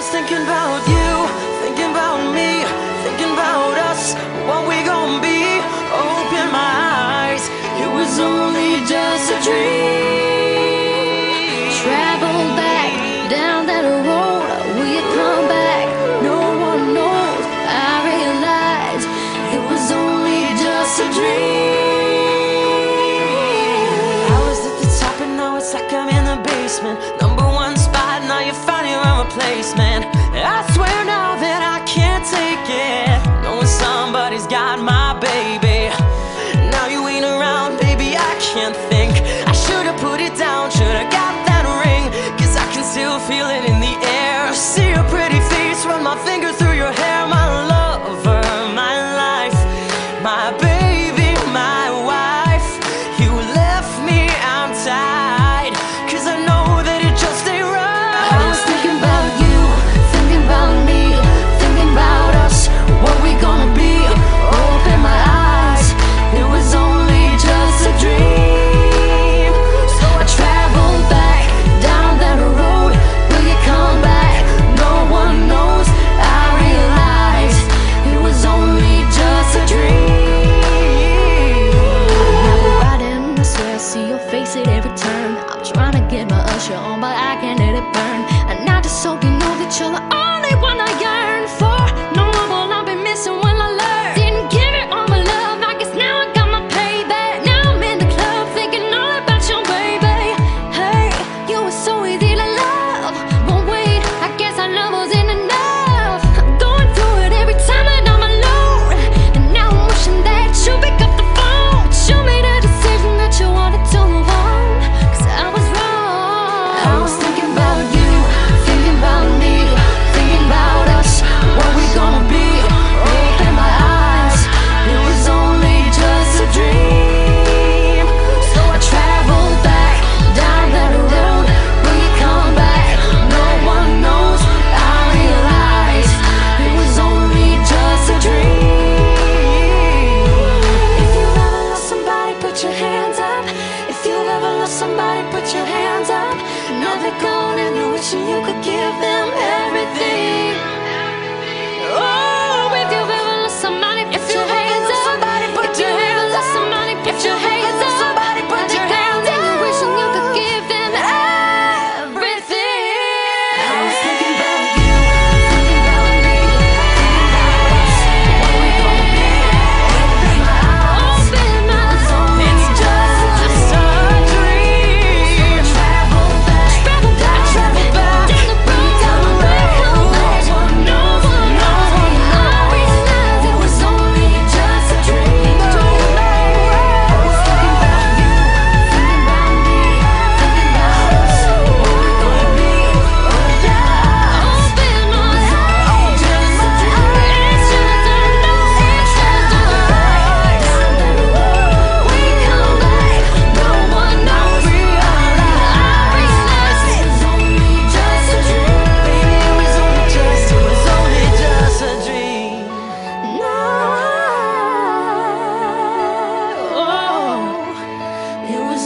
was thinking about you, thinking about me, thinking about us, what we gon' be. Open my eyes, it was only just a dream. Travel back down that road, will you come back? No one knows. I realized it was only just a dream. I was at the top and now it's like I'm in the basement. Number one spot, now you're finding your replacement. I swear now that I can't take it, knowing somebody's got my baby. Now you ain't around, baby, I can't think. I should've put it down, should've got that ring, 'cause I can still feel it in the air. See your pretty face, run my finger through your hair. My lover, my life, my baby, my wife. You left me, I'm tied, 'cause I know that it just ain't right. I was thinking about you, thinking about me, thinking about us, what we gonna be. Open my eyes, it was only just a dream. So I traveled back down that road, will you come back? No one knows. I realized it was only just a dream. Now we're riding, I swear I see your face at every turn. I'm trying to get my usher on, but I can't let it burn. And now just so you know that you're the only one I yearn for. No one will I be missing when I learn. Didn't give it all my love, I guess now I got my payback. Now I'm in the club thinking all about your baby. Hey, you were so easy to love, but wait, I guess our love wasn't enough. I'm going through it every time that I'm alone, and now I'm wishing that you pick up the phone. But you made a decision that you wanted to move on, 'cause I was wrong. I was thinking about you, thinking about me, thinking about us, what we gonna be. Open my eyes, it was only just a dream. So I traveled back down that road, will you come back? No one knows. I realized it was only just a dream. If you've ever lost somebody, put your hands up. If you've ever lost somebody, put your hands up. Now they're gone and you're wishing you could give them everything. Oh, if you've ever lost somebody, put your hands up. If you've ever lost somebody, put your hands up. Now they're gone and you're wishing you could give them everything. I was thinking about you, thinking about me, thinking about us, what we gonna be. Open my eyes, it's only just a dream. Travel back down the road, no one knows. I realized it was only just a dream. I was thinking about you, thinking about me, thinking about us, what we gonna be. Open my eyes, just a dream. It's just a down that road, we come back. No one knows. I realized it was only just a dream. It was only just a dream. No, it was